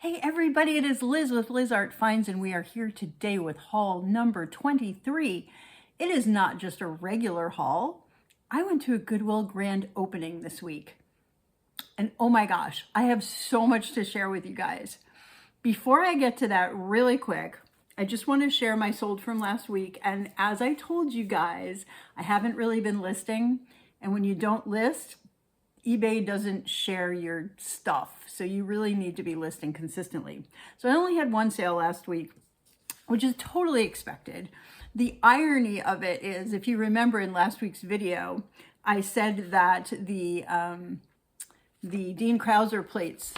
Hey everybody, it is Liz with Liz Art Finds, and we are here today with haul number 23. It is not just a regular haul. I went to a Goodwill Grand Opening this week. And oh my gosh, I have so much to share with you guys. Before I get to that really quick, I just want to share my sold from last week. And as I told you guys, I haven't really been listing. And when you don't list, eBay doesn't share your stuff. So you really need to be listing consistently. So I only had one sale last week, which is totally expected. The irony of it is, if you remember in last week's video, I said that the Dean Krauser plates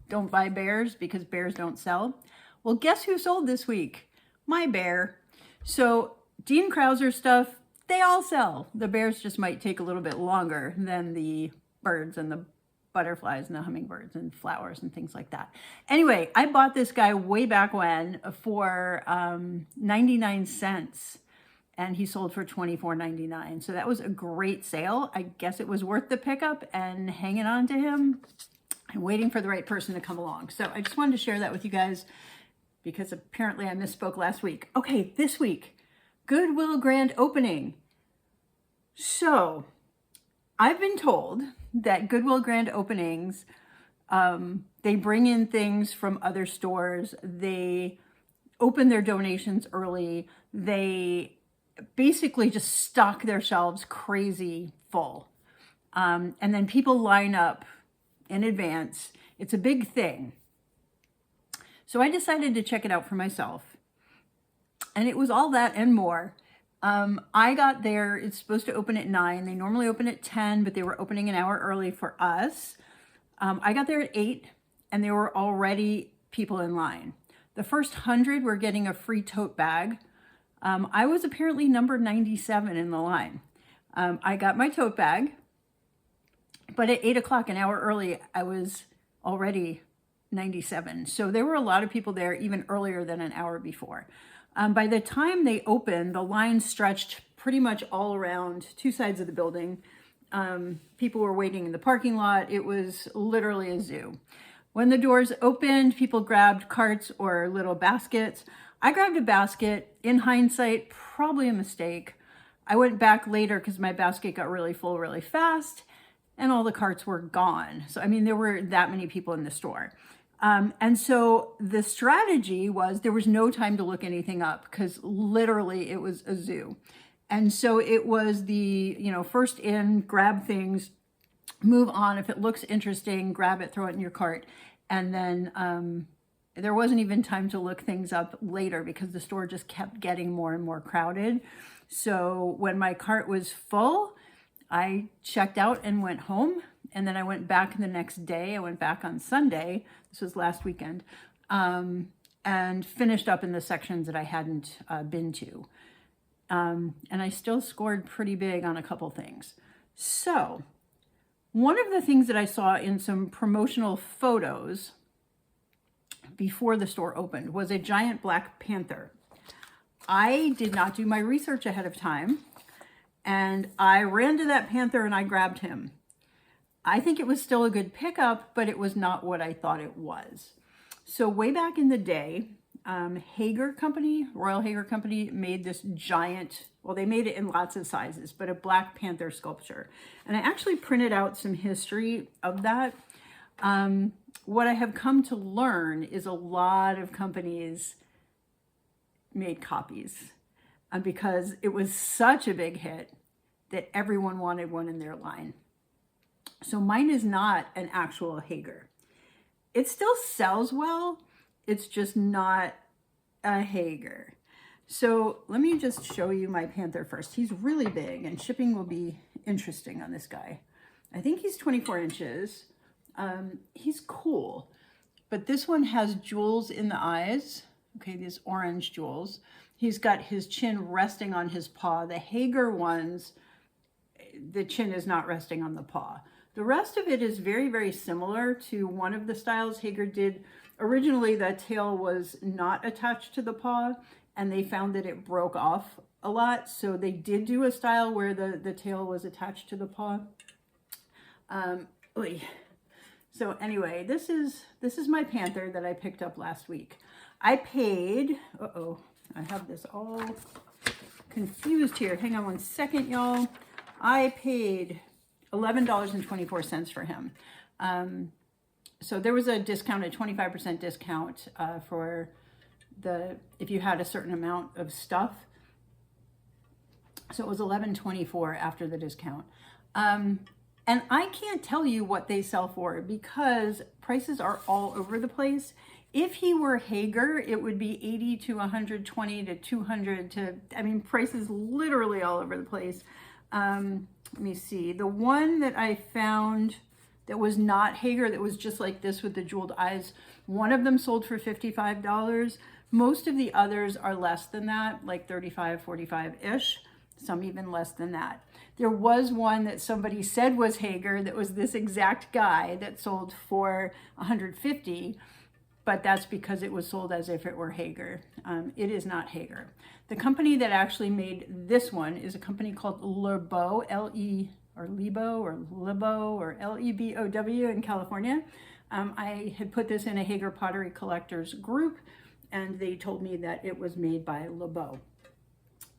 don't buy bears because bears don't sell. Well, guess who sold this week? My bear. So Dean Krauser stuff, they all sell. The bears just might take a little bit longer than the birds and the butterflies and the hummingbirds and flowers and things like that. Anyway, I bought this guy way back when for 99 cents. And he sold for $24.99. So that was a great sale. I guess it was worth the pickup and hanging on to him and waiting for the right person to come along. So I just wanted to share that with you guys because apparently I misspoke last week. Okay, this week, Goodwill Grand Opening. So I've been told that Goodwill Grand Openings, they bring in things from other stores. They open their donations early. They basically just stock their shelves crazy full. And then people line up in advance. It's a big thing. So I decided to check it out for myself. And it was all that and more. I got there, it's supposed to open at 9. They normally open at 10, but they were opening an hour early for us. I got there at 8 and there were already people in line. The first 100 were getting a free tote bag. I was apparently number 97 in the line. I got my tote bag, but at 8 o'clock, an hour early, I was already 97. So there were a lot of people there even earlier than an hour before. By the time they opened, the line stretched pretty much all around two sides of the building. People were waiting in the parking lot. It was literally a zoo. When the doors opened, people grabbed carts or little baskets. I grabbed a basket. In hindsight, probably a mistake. I went back later because my basket got really full really fast and all the carts were gone. So, I mean, there were that many people in the store. And so the strategy was there was no time to look anything up because literally it was a zoo. And so it was the, first in, grab things, move on. If it looks interesting, grab it, throw it in your cart. And then there wasn't even time to look things up later because the store just kept getting more and more crowded. So when my cart was full, I checked out and went home. And then I went back the next day. I went back on Sunday. This was last weekend. And finished up in the sections that I hadn't been to. And I still scored pretty big on a couple things. So one of the things that I saw in some promotional photos before the store opened was a giant black panther. I did not do my research ahead of time. And I ran to that panther and I grabbed him. I think it was still a good pickup, but it was not what I thought it was. So way back in the day, Hager Company, Royal Hager Company made this giant, well, they made it in lots of sizes, but a Black Panther sculpture. And I actually printed out some history of that. What I have come to learn is a lot of companies made copies because it was such a big hit that everyone wanted one in their line. So mine is not an actual Hager. It still sells well. It's just not a Hager. So let me just show you my panther first. He's really big and shipping will be interesting on this guy. I think he's 24 inches. He's cool, but this one has jewels in the eyes. Okay, these orange jewels. He's got his chin resting on his paw. The Hager ones, the chin is not resting on the paw. The rest of it is very, very similar to one of the styles Hager did. Originally, the tail was not attached to the paw, and they found that it broke off a lot. So they did do a style where the tail was attached to the paw. So anyway, this is my panther that I picked up last week. I paid, I have this all confused here. Hang on one second, y'all. I paid $11.24 for him. So there was a discount, a 25% discount for if you had a certain amount of stuff. So it was $11.24 after the discount. And I can't tell you what they sell for because prices are all over the place. If he were Hager, it would be 80 to 120 to 200 to, I mean, prices literally all over the place. Let me see. The one that I found that was not Hager, that was just like this with the jeweled eyes, one of them sold for $55. Most of the others are less than that, like 35, 45-ish, some even less than that. There was one that somebody said was Hager that was this exact guy that sold for $150, but that's because it was sold as if it were Hager. It is not Hager. The company that actually made this one is a company called Lebow, Lebow in California. I had put this in a Hager Pottery Collectors group, and they told me that it was made by Lebow.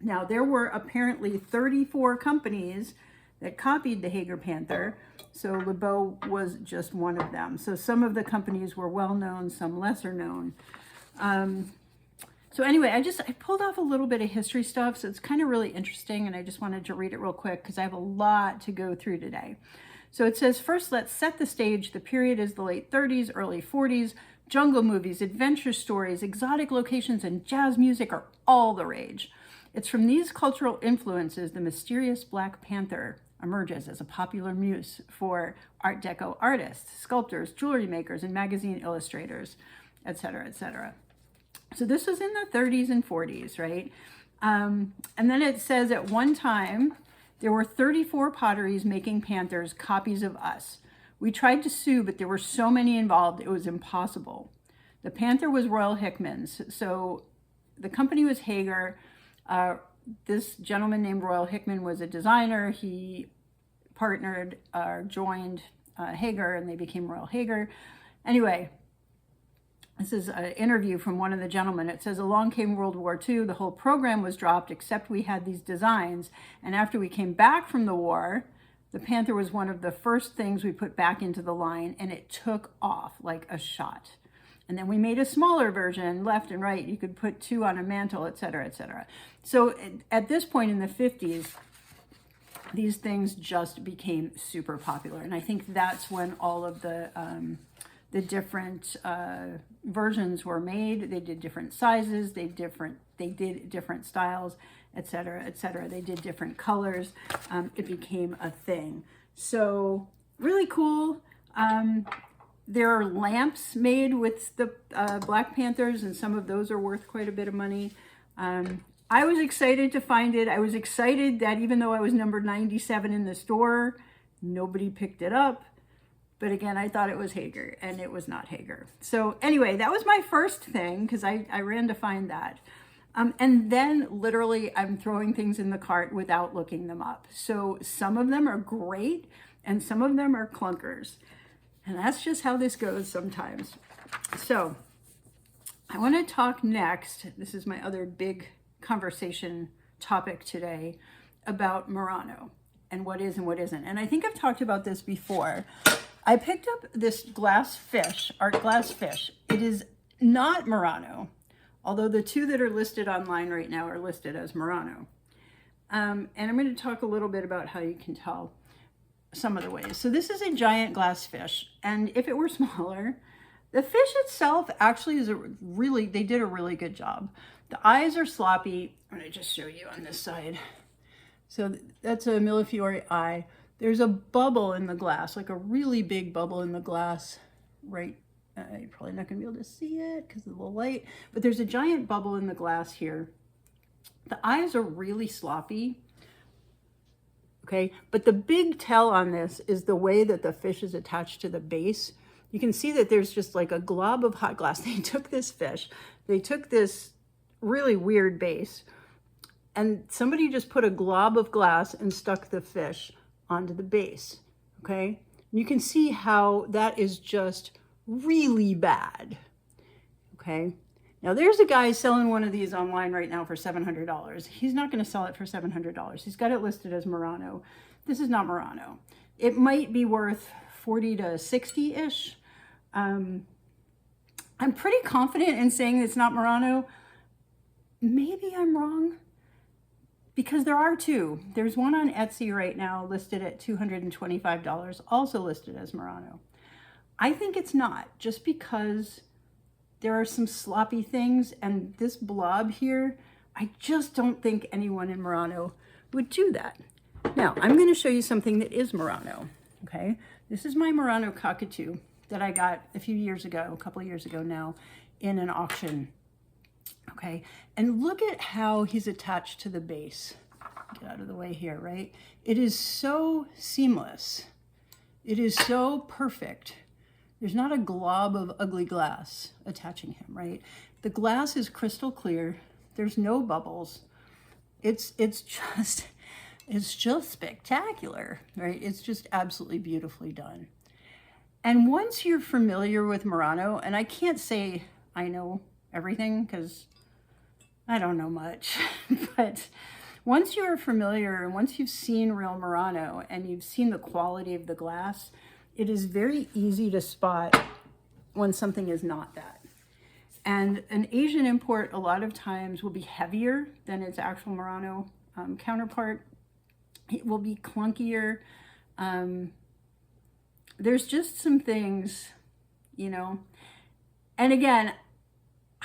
Now, there were apparently 34 companies that copied the Hager Panther, so Lebow was just one of them. So some of the companies were well known, some lesser known. So anyway, I pulled off a little bit of history stuff, so it's kind of really interesting, and I just wanted to read it real quick because I have a lot to go through today. So it says, first, let's set the stage. The period is the late 30s, early 40s. Jungle movies, adventure stories, exotic locations, and jazz music are all the rage. It's from these cultural influences the mysterious Black Panther emerges as a popular muse for Art Deco artists, sculptors, jewelry makers, and magazine illustrators, etc., etc. So this was in the 30s and 40s, right? And then it says at one time, there were 34 potteries making panthers, copies of us. We tried to sue, but there were so many involved, it was impossible. The panther was Royal Hickman's, so the company was Hager. This gentleman named Royal Hickman was a designer. He partnered or joined Hager, and they became Royal Hager. Anyway, this is an interview from one of the gentlemen. It says, along came World War II. The whole program was dropped, except we had these designs. And after we came back from the war, the Panther was one of the first things we put back into the line, and it took off like a shot. And then we made a smaller version, left and right. You could put two on a mantle, et cetera, et cetera. So at this point in the 50s, these things just became super popular. And I think that's when all of the different versions were made. They did different sizes, they did different styles, et cetera, et cetera. They did different colors. It became a thing. So really cool. There are lamps made with the Black Panthers, and some of those are worth quite a bit of money. I was excited to find it. I was excited that even though I was number 97 in the store, nobody picked it up. But again, I thought it was Hager, and it was not Hager. So anyway, that was my first thing, because I ran to find that. And then literally I'm throwing things in the cart without looking them up. So some of them are great, and some of them are clunkers. And that's just how this goes sometimes. So I want to talk next, this is my other big conversation topic today, about Murano and what is and what isn't. And I think I've talked about this before. I picked up this glass fish, art glass fish. It is not Murano, although the two that are listed online right now are listed as Murano. And I'm going to talk a little bit about how you can tell some of the ways. So this is a giant glass fish, and if it were smaller, the fish itself actually is they did a really good job. The eyes are sloppy. I'm going to just show you on this side. So that's a Millefiori eye. There's a bubble in the glass, like a really big bubble in the glass, right? You're probably not going to be able to see it because of the light, but there's a giant bubble in the glass here. The eyes are really sloppy. Okay, but the big tell on this is the way that the fish is attached to the base. You can see that there's just like a glob of hot glass. They took this fish, they took this really weird base, and somebody just put a glob of glass and stuck the fish onto the base. Okay, And you can see how that is just really bad. Okay. Now there's a guy selling one of these online right now for $700. He's not going to sell it for $700. He's got it listed as Murano. This is not Murano. It might be worth 40 to 60-ish. I'm pretty confident in saying it's not Murano. Maybe I'm wrong, because there are two. There's one on Etsy right now listed at $225, also listed as Murano. I think it's not, just because there are some sloppy things, and this blob here, I just don't think anyone in Murano would do that. Now, I'm going to show you something that is Murano, okay? This is my Murano cockatoo that I got a few years ago, a couple of years ago now, in an auction, okay? And look at how he's attached to the base. Get out of the way here, right? It is so seamless. It is so perfect. There's not a glob of ugly glass attaching him, right? The glass is crystal clear. There's no bubbles. It's just spectacular, right? It's just absolutely beautifully done. And once you're familiar with Murano, and I can't say I know everything because I don't know much, but once you're familiar and once you've seen real Murano and you've seen the quality of the glass, it is very easy to spot when something is not that. And an Asian import a lot of times will be heavier than its actual Murano counterpart. It will be clunkier. There's just some things, you know, and again,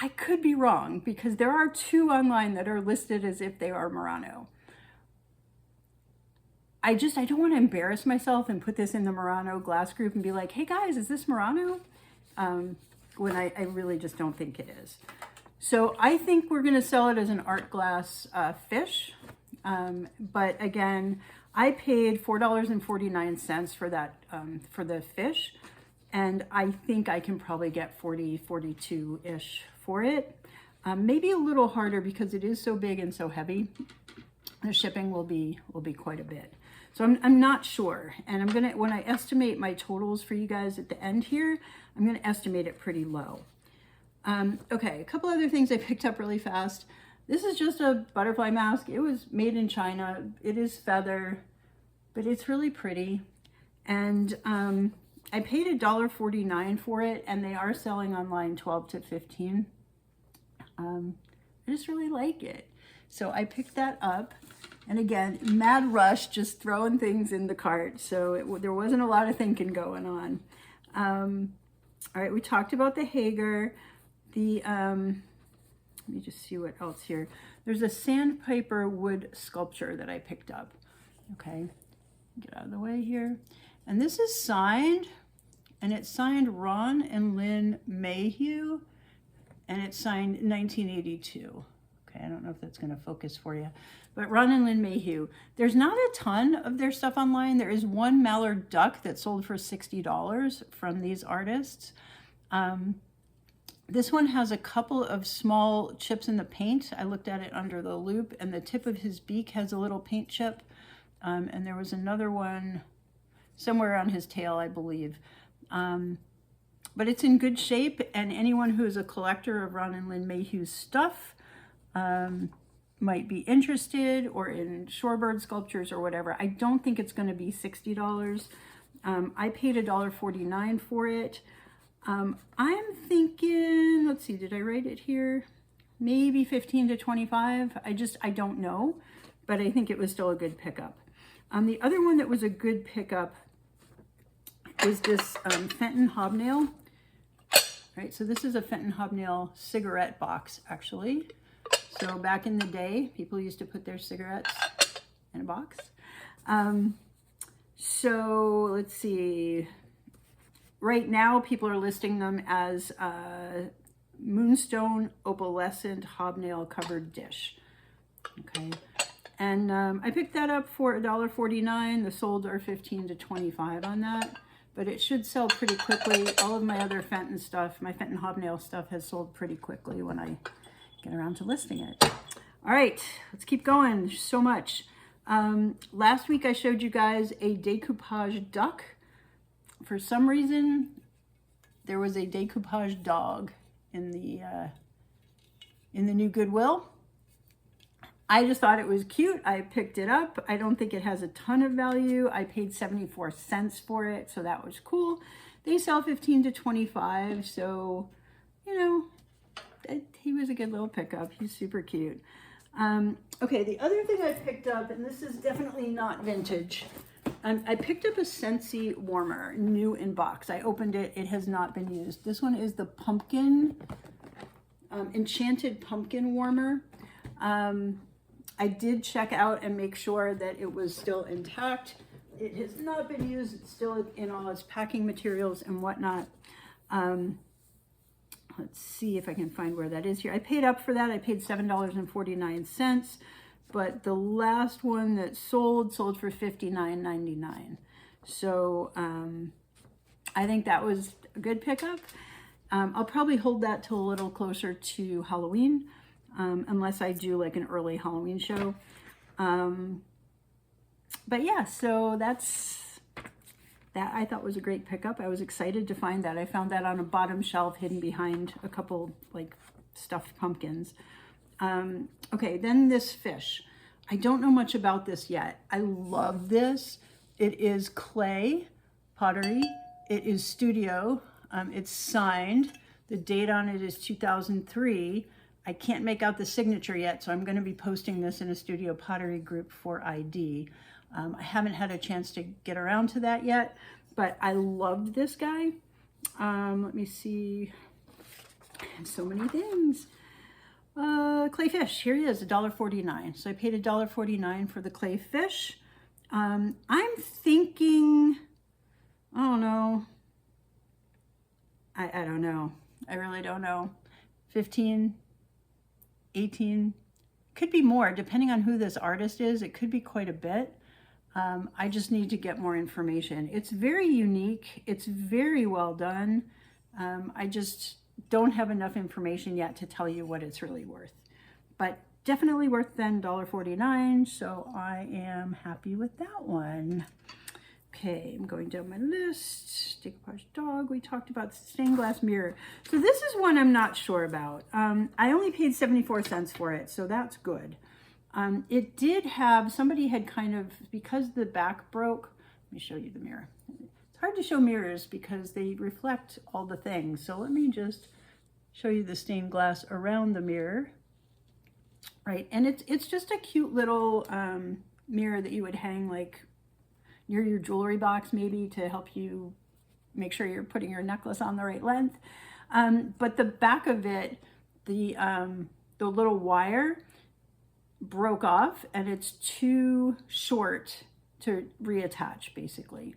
I could be wrong because there are two online that are listed as if they are Murano. I don't want to embarrass myself and put this in the Murano glass group and be like, hey guys, is this Murano? When I really just don't think it is. So I think we're going to sell it as an art glass fish. But again, I paid $4.49 for that, for the fish. And I think I can probably get 40, 42-ish for it. Maybe a little harder because it is so big and so heavy. The shipping will be quite a bit. So I'm not sure. And I'm gonna, when I estimate my totals for you guys at the end here, I'm gonna estimate it pretty low. Okay, a couple other things I picked up really fast. This is just a butterfly mask. It was made in China. It is feather, but it's really pretty. And I paid $1.49 for it, and they are selling online $12 to $15. I just really like it. So I picked that up. And again, mad rush, just throwing things in the cart. So there wasn't a lot of thinking going on. All right, we talked about the Hager. Let me just see what else here. There's a sandpiper wood sculpture that I picked up. Okay, get out of the way here. And this is signed, and it's signed Ron and Lynn Mayhew, and it's signed 1982. Okay, I don't know if that's going to focus for you. But Ron and Lynn Mayhew, there's not a ton of their stuff online. There is one mallard duck that sold for $60 from these artists. This one has a couple of small chips in the paint. I looked at it under the loop, and the tip of his beak has a little paint chip. And there was another one somewhere on his tail, I believe. But it's in good shape, and anyone who is a collector of Ron and Lynn Mayhew's stuff might be interested, or in shorebird sculptures or whatever. I don't think it's going to be $60. I paid $1.49 for it. I'm thinking, let's see, did I write it here? Maybe 15 to 25. I don't know, but I think it was still a good pickup. The other one that was a good pickup is this Fenton hobnail. Right, so this is a Fenton hobnail cigarette box, actually. So back in the day, people used to put their cigarettes in a box. So let's see. Right now, people are listing them as moonstone opalescent hobnail covered dish. Okay, and I picked that up for $1.49. The sold are 15 to 25 on that, but it should sell pretty quickly. All of my other Fenton stuff, my Fenton hobnail stuff, has sold pretty quickly when I get around to listing it. All right, let's keep going. There's so much. Last week I showed you guys a decoupage duck For some reason, there was a decoupage dog in the new Goodwill. I just thought it was cute. I picked it up. I don't think it has a ton of value. I paid 74 cents for it, so that was cool. They sell 15 to 25, so, you know, he was a good little pickup. He's super cute. Okay, the other thing I picked up, and this is definitely not vintage, I picked up a Scentsy warmer, new in box. I opened it. It has not been used. This one is the pumpkin, enchanted pumpkin warmer. I did check out and make sure that it was still intact. It has not been used. It's still in all its packing materials and whatnot. Let's see if I can find where that is here. I paid up for that. I paid $7.49, but the last one that sold for $59.99. So I think that was a good pickup. I'll probably hold that till a little closer to Halloween, unless I do like an early Halloween show. But yeah, so that I thought was a great pickup. I was excited to find that. I found that on a bottom shelf hidden behind a couple like stuffed pumpkins. Okay, then this fish. I don't know much about this yet. I love this. It is clay pottery. It is studio. It's signed. The date on it is 2003. I can't make out the signature yet, so I'm going to be posting this in a studio pottery group for ID. I haven't had a chance to get around to that yet, but I loved this guy. Let me see. So many things. Clay fish. Here he is, $1.49. So I paid $1.49 for the clay fish. I'm thinking, I don't know. I don't know. I really don't know. 15, 18, could be more depending on who this artist is. It could be quite a bit. I just need to get more information. It's very unique. It's very well done. I just don't have enough information yet to tell you what it's really worth, but definitely worth then $1.49. So I am happy with that one. Okay, I'm going down my list. Decoupage dog. We talked about stained glass mirror. So this is one I'm not sure about. I only paid 74 cents for it, so that's good. It did have, somebody had kind of, because the back broke, let me show you the mirror. It's hard to show mirrors because they reflect all the things. So let me just show you the stained glass around the mirror. Right, and it's just a cute little mirror that you would hang like near your jewelry box maybe to help you make sure you're putting your necklace on the right length. But the back of it, the little wire broke off and it's too short to reattach basically.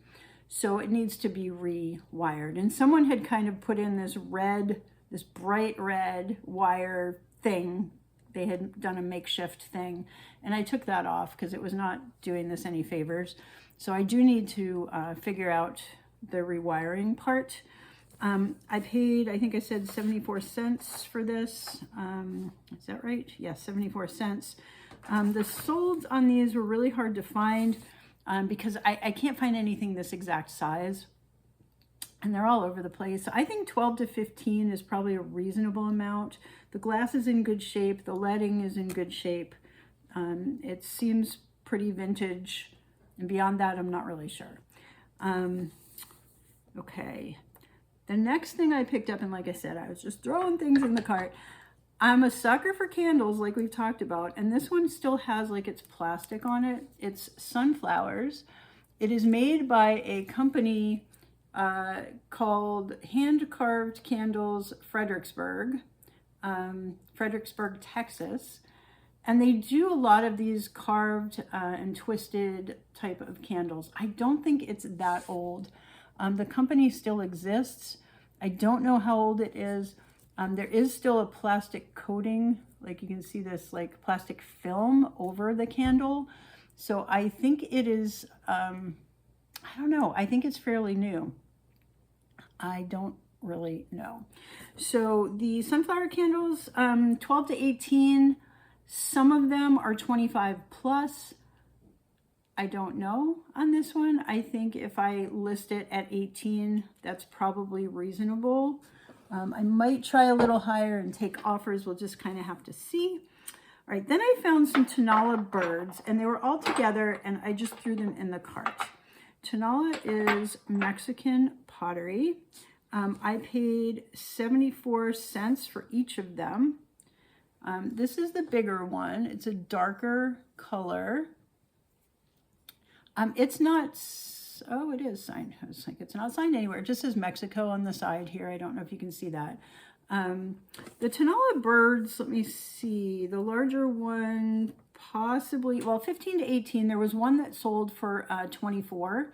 So it needs to be rewired. And someone had kind of put in this bright red wire thing. They had done a makeshift thing. And I took that off because it was not doing this any favors. So I do need to figure out the rewiring part. I paid, I think I said 74 cents for this. Is that right? Yes, 74 cents. The solds on these were really hard to find because I can't find anything this exact size. And they're all over the place. So I think 12 to 15 is probably a reasonable amount. The glass is in good shape. The leading is in good shape. It seems pretty vintage. And beyond that, I'm not really sure. Okay. The next thing I picked up, and like I said, I was just throwing things in the cart. I'm a sucker for candles, like we've talked about. And this one still has like its plastic on it. It's sunflowers. It is made by a company called Hand Carved Candles Fredericksburg, Texas. And they do a lot of these carved and twisted type of candles. I don't think it's that old. The company still exists. I don't know how old it is. There is still a plastic coating, like you can see this like plastic film over the candle. So I think it is, I don't know, I think it's fairly new. I don't really know. So the sunflower candles, 12 to 18, some of them are 25 plus. I don't know on this one. I think if I list it at 18, that's probably reasonable. I might try a little higher and take offers. We'll just kind of have to see. All right, then I found some Tonala birds, and they were all together, and I just threw them in the cart. Tonala is Mexican pottery. I paid 74 cents for each of them. This is the bigger one. It's a darker color. It's not, oh, it is signed. I was like, it's not signed anywhere. It just says Mexico on the side here. I don't know if you can see that. The Tonala birds, let me see. The larger one, possibly, well, 15 to 18. There was one that sold for 24.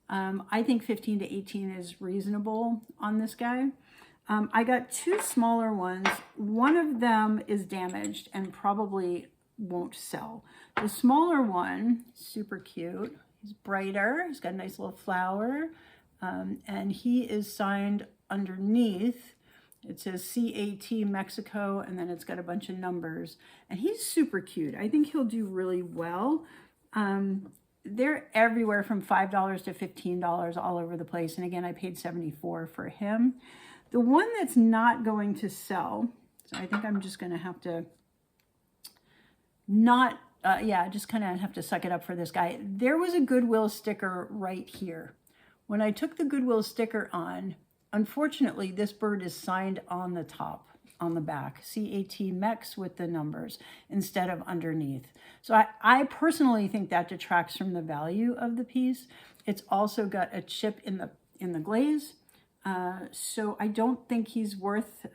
I think 15 to 18 is reasonable on this guy. I got two smaller ones. One of them is damaged and probably won't sell. The smaller one, super cute. He's brighter. He's got a nice little flower. And he is signed underneath. It says CAT Mexico, and then it's got a bunch of numbers. And he's super cute. I think he'll do really well. They're everywhere from $5 to $15 all over the place. And again, I paid 74 for him. The one that's not going to sell, so I think I'm just going to have to just kind of have to suck it up for this guy. There was a Goodwill sticker right here. When I took the Goodwill sticker on, unfortunately, this bird is signed on the top, on the back, CAT Mex with the numbers instead of underneath. So I personally think that detracts from the value of the piece. It's also got a chip in the glaze. So I don't think he's worth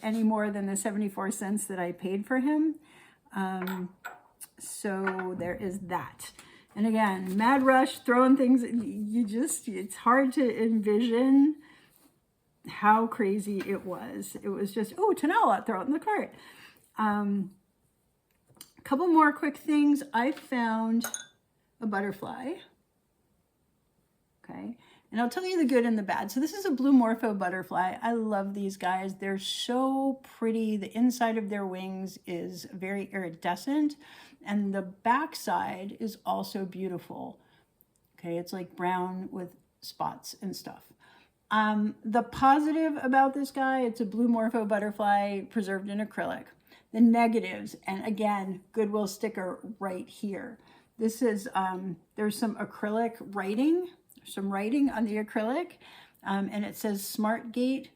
any more than the 74 cents that I paid for him. So there is that. And again, mad rush, throwing things, it's hard to envision how crazy it was. It was just, oh, Tonala, throw it in the cart. A couple more quick things. I found a butterfly. Okay. And I'll tell you the good and the bad. So this is a blue morpho butterfly. I love these guys. They're so pretty. The inside of their wings is very iridescent. And the backside is also beautiful. Okay, it's like brown with spots and stuff. The positive about this guy, it's a blue morpho butterfly preserved in acrylic. The negatives, and again, Goodwill sticker right here. This is, there's some acrylic writing, some writing on the acrylic, and it says SmartGate,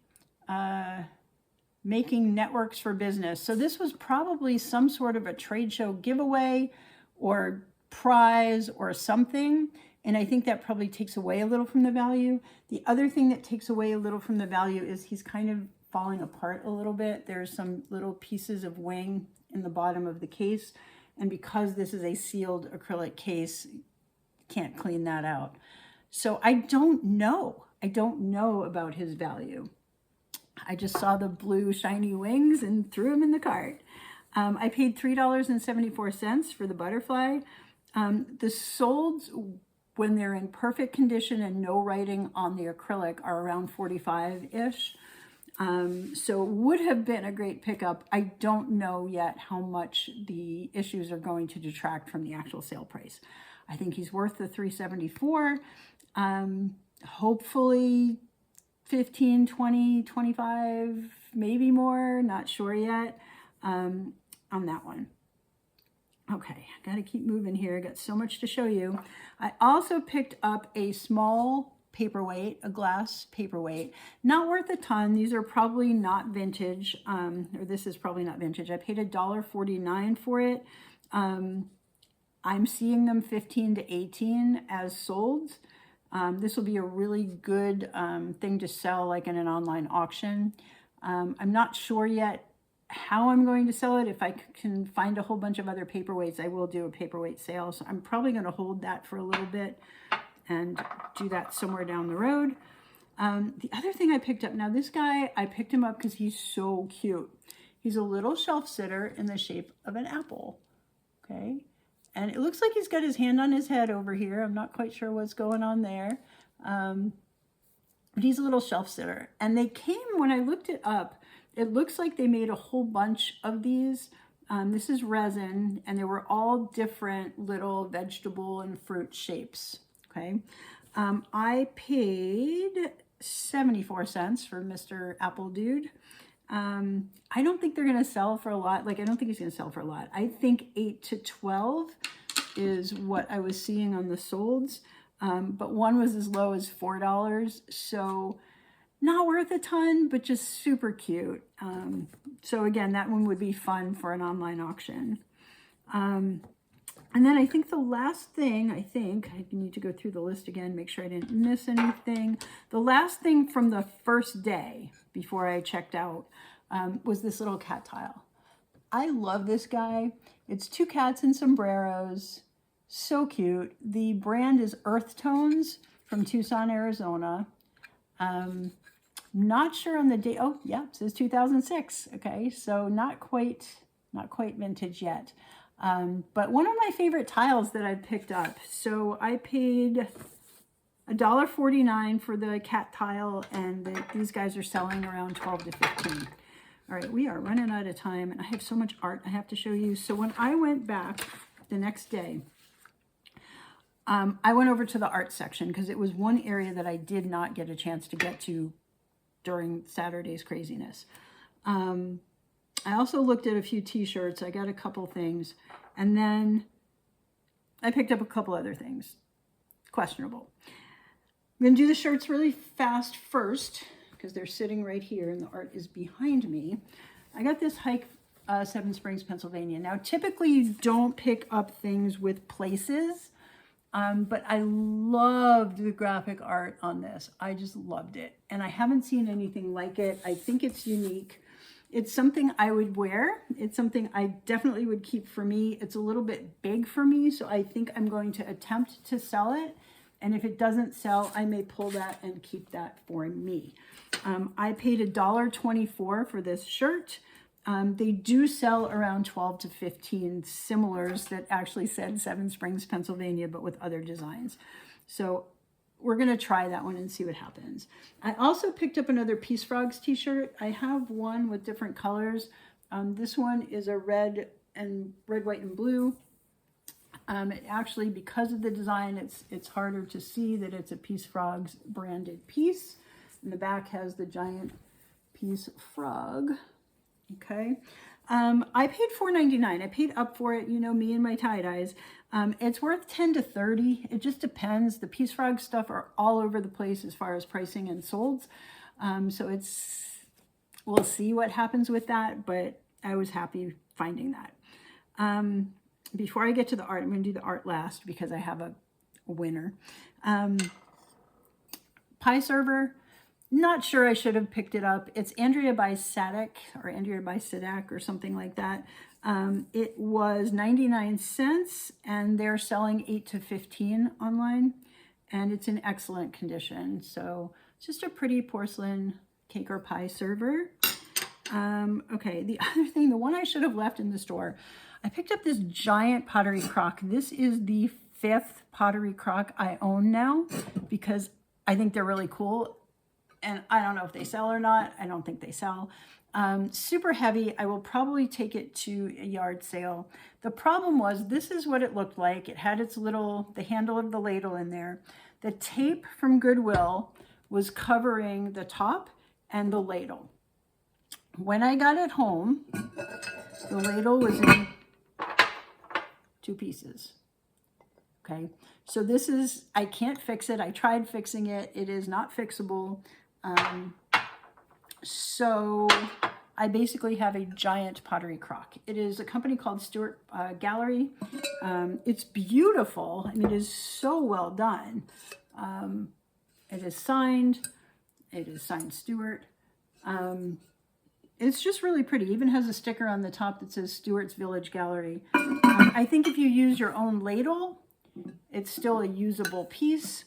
making networks for business. So this was probably some sort of a trade show giveaway or prize or something. And I think that probably takes away a little from the value. The other thing that takes away a little from the value is he's kind of falling apart a little bit. There's some little pieces of wing in the bottom of the case. And because this is a sealed acrylic case, can't clean that out. So I don't know. I don't know about his value. I just saw the blue shiny wings and threw them in the cart. I paid $3.74 for the butterfly. The solds, when they're in perfect condition and no writing on the acrylic, are around 45-ish. So it would have been a great pickup. I don't know yet how much the issues are going to detract from the actual sale price. I think he's worth the $3.74. Hopefully 15, 20, 25, maybe more, not sure yet, on that one. Okay, I gotta keep moving here. I got so much to show you. I also picked up a small paperweight, a glass paperweight. Not worth a ton. These are probably not vintage, or this is probably not vintage. I paid $1.49 for it. I'm seeing them 15 to 18 as sold. This will be a really good thing to sell like in an online auction. I'm not sure yet how I'm going to sell it. If I can find a whole bunch of other paperweights, I will do a paperweight sale. So I'm probably going to hold that for a little bit and do that somewhere down the road. The other thing I picked up, now this guy, I picked him up because he's so cute. He's a little shelf sitter in the shape of an apple. Okay. And it looks like he's got his hand on his head over here. I'm not quite sure what's going on there. But he's a little shelf sitter. And they came, when I looked it up, it looks like they made a whole bunch of these This is resin, and they were all different little vegetable and fruit shapes, okay? I paid 74 cents for Mr. Apple Dude. I don't think they're going to sell for a lot. Like, I don't think he's going to sell for a lot. I think 8 to 12 is what I was seeing on the solds. But one was as low as $4. So not worth a ton, but just super cute. So again, that one would be fun for an online auction. And then I think the last thing, I need to go through the list again, make sure I didn't miss anything. The last thing from the first day before I checked out was this little cat tile. I love this guy. It's two cats in sombreros. So cute. The brand is Earth Tones from Tucson, Arizona. Not sure on the date. Oh, yeah, it says 2006. Okay, so not quite vintage yet. But one of my favorite tiles that I picked up. So I paid $1.49 for the cat tile, and these guys are selling around 12 to 15. All right, we are running out of time, and I have so much art I have to show you. So when I went back the next day, I went over to the art section because it was one area that I did not get a chance to get to during Saturday's craziness. I also looked at a few t-shirts. I got a couple things. And then I picked up a couple other things. Questionable. I'm going to do the shirts really fast first because they're sitting right here and the art is behind me. I got this Hike Seven Springs, Pennsylvania. Now, typically you don't pick up things with places, but I loved the graphic art on this. I just loved it. And I haven't seen anything like it. I think it's unique. It's something I would wear. It's something I definitely would keep for me. It's a little bit big for me, so I think I'm going to attempt to sell it. And if it doesn't sell, I may pull that and keep that for me. I paid $1.24 for this shirt. They do sell around 12 to 15 similars that actually said Seven Springs, Pennsylvania, but with other designs. So we're going to try that one and see what happens. I also picked up another Peace Frogs t-shirt. I have one with different colors. This one is a red, white, and blue. It actually, because of the design, it's harder to see that it's a Peace Frogs branded piece. And the back has the giant Peace Frog. Okay. I paid $4.99. I paid up for it, you know me and my tie-dyes. It's worth 10 to 30. It just depends. The Peace Frog stuff are all over the place as far as pricing and solds. So we'll see what happens with that, but I was happy finding that. Before I get to the art, I'm going to do the art last because I have a winner. Pie server. Not sure I should have picked it up. It's Andrea by Sadak or something like that. It was 99 cents and they're selling 8 to 15 online and it's in excellent condition. So it's just a pretty porcelain cake or pie server. Okay, the other thing, the one I should have left in the store, I picked up this giant pottery crock. This is the 5th pottery crock I own now because I think they're really cool. And I don't know if they sell or not. I don't think they sell. Super heavy. I will probably take it to a yard sale. The problem was this is what it looked like. It had the handle of the ladle in there. The tape from Goodwill was covering the top and the ladle. When I got it home, the ladle was in 2 pieces. Okay, so this is, I can't fix it. I tried fixing it. It is not fixable. So I basically have a giant pottery crock. It is a company called Stewart Gallery. It's beautiful. I mean, it is so well done. It is signed. It is signed Stewart. It's just really pretty. It even has a sticker on the top that says Stewart's Village Gallery. I think if you use your own ladle, it's still a usable piece.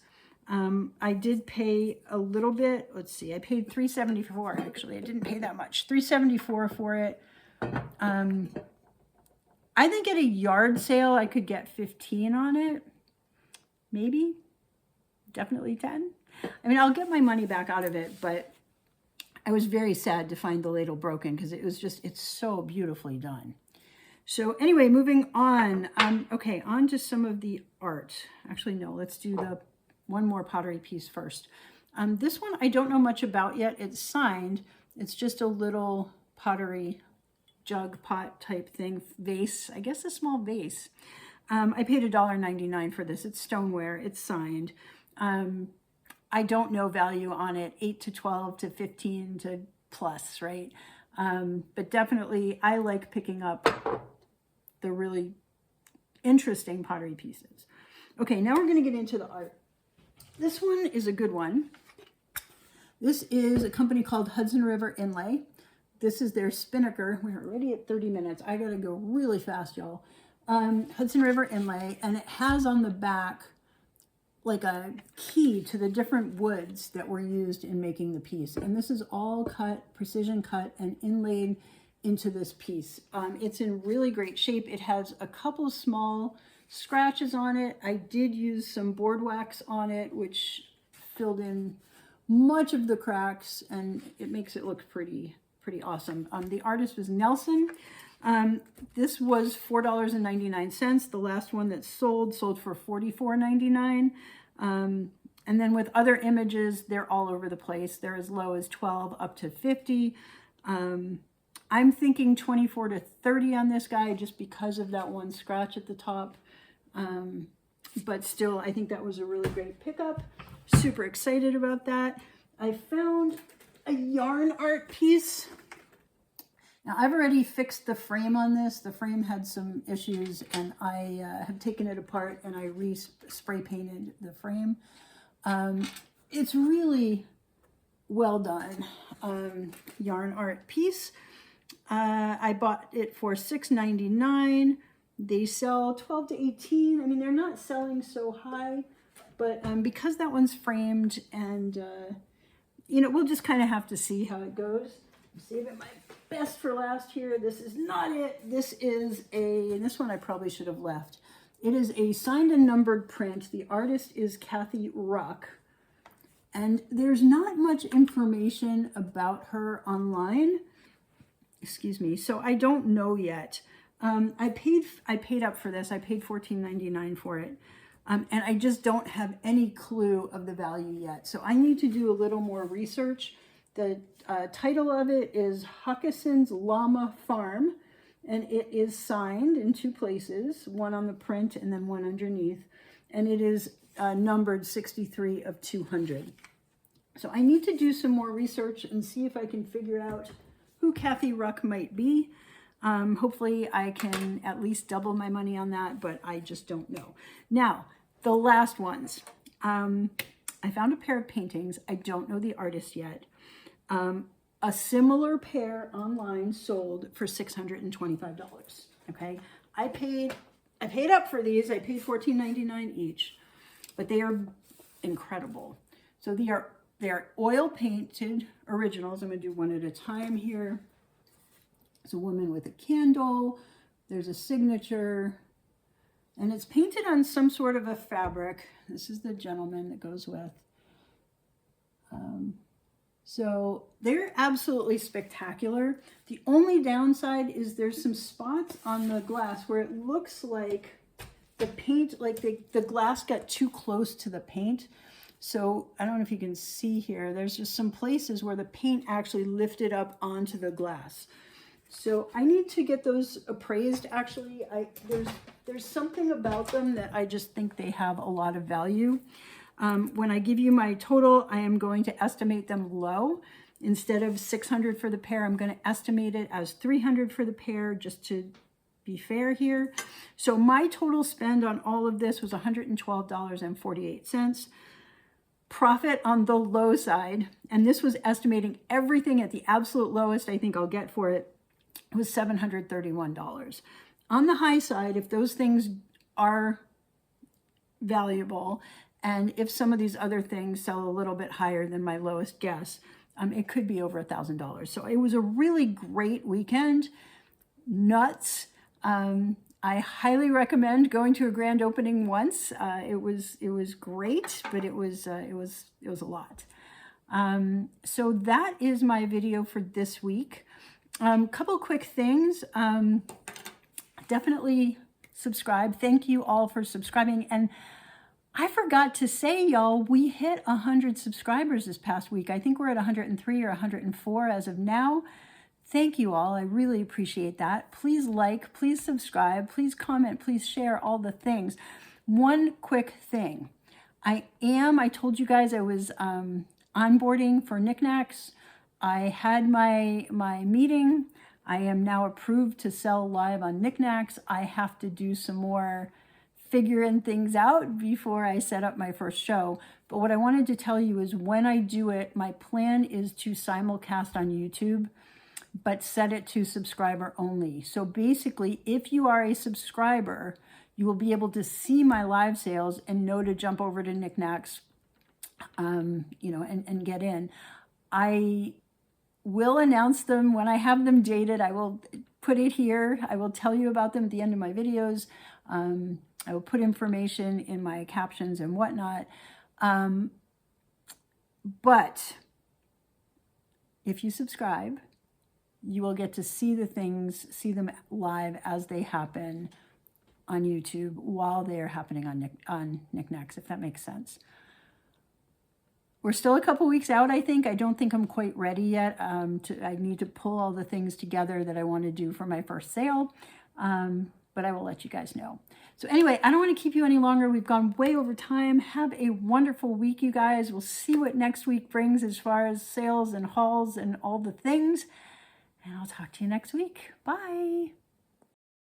I did pay a little bit. Let's see. I paid $3.74 actually. I didn't pay that much. $3.74 for it. I think at a yard sale I could get 15 on it. Maybe. Definitely 10. I mean, I'll get my money back out of it, but I was very sad to find the ladle broken because it's so beautifully done. So anyway, moving on. Okay, on to some of the art. Actually, no, let's do the one more pottery piece first. This one I don't know much about yet. It's signed. It's just a little pottery jug pot type thing, vase, I guess a small vase. I paid $1.99 for this. It's stoneware. It's signed. I don't know value on it, 8 to 12 to 15 to plus, right? But definitely I like picking up the really interesting pottery pieces. Okay, now we're going to get into the art. This one is a good one. This is a company called Hudson River Inlay. This is their spinnaker. We're already at 30 minutes. I gotta go really fast, y'all. Hudson River Inlay, and it has on the back like a key to the different woods that were used in making the piece. And this is all cut, precision cut, and inlaid into this piece. It's in really great shape. It has a couple small scratches on it. I did use some board wax on it, which filled in much of the cracks, and it makes it look pretty awesome. The artist was Nelson. This was $4.99. The last one that sold for $44.99. And then with other images, they're all over the place. They're as low as 12 up to 50. I'm thinking 24 to 30 on this guy just because of that one scratch at the top. But still, I think that was a really great pickup. Super excited about that. I found a yarn art piece. Now I've already fixed the frame on this. The frame had some issues, and I have taken it apart and I spray painted the frame. It's really well done yarn art piece. I bought it for $6.99. They sell 12 to 18. I mean, they're not selling so high, but because that one's framed, and you know, we'll just kind of have to see how it goes. I'm saving my best for last here. This is not it. This is and this one I probably should have left. It is a signed and numbered print. The artist is Kathy Ruck, and there's not much information about her online. Excuse me. So I don't know yet. I paid up for this. I paid $14.99 for it. And I just don't have any clue of the value yet. So I need to do a little more research. The title of it is Huckison's Llama Farm, and it is signed in 2 places, one on the print and then one underneath. And it is numbered 63 of 200. So I need to do some more research and see if I can figure out who Kathy Ruck might be. Hopefully I can at least double my money on that, but I just don't know. Now, the last ones. I found a pair of paintings. I don't know the artist yet. A similar pair online sold for $625. Okay, I paid up for these. I paid $14.99 each, but they are incredible. So they are oil painted originals. I'm going to do one at a time here. It's a woman with a candle. There's a signature, and it's painted on some sort of a fabric. This is the gentleman that goes with. So they're absolutely spectacular. The only downside is there's some spots on the glass where it looks like the paint, like the glass got too close to the paint. So I don't know if you can see here, there's just some places where the paint actually lifted up onto the glass. So I need to get those appraised. Actually, there's something about them that I just think they have a lot of value. When I give you my total, I am going to estimate them low. Instead of $600 for the pair, I'm going to estimate it as $300 for the pair, just to be fair here. So my total spend on all of this was $112.48. Profit on the low side, and this was estimating everything at the absolute lowest I think I'll get for it, was $731. On the high side, if those things are valuable, and if some of these other things sell a little bit higher than my lowest guess, it could be over $1,000. So it was a really great weekend. Nuts. I highly recommend going to a grand opening once. It was great, but it was a lot. So that is my video for this week. Couple quick things. definitely subscribe. Thank you all for subscribing. And I forgot to say, y'all, we hit 100 subscribers this past week. I think we're at 103 or 104 as of now. Thank you all. I really appreciate that. Please like, please subscribe, please comment, please share all the things. One quick thing. I told you guys I was onboarding for Knickknacks. I had my meeting. I am now approved to sell live on Knickknacks. I have to do some more figuring things out before I set up my first show. But what I wanted to tell you is when I do it, my plan is to simulcast on YouTube, but set it to subscriber only. So basically, if you are a subscriber, you will be able to see my live sales and know to jump over to Knickknacks, and get in. I will announce them when I have them dated. I will put it here. I will tell you about them at the end of my videos. I will put information in my captions and whatnot. But if you subscribe, you will get to see the things, see them live as they happen on YouTube while they are happening on Knickknacks, if that makes sense. We're still a couple weeks out, I think. I don't think I'm quite ready yet. I need to pull all the things together that I want to do for my first sale. But I will let you guys know. So anyway, I don't want to keep you any longer. We've gone way over time. Have a wonderful week, you guys. We'll see what next week brings as far as sales and hauls and all the things. And I'll talk to you next week. Bye.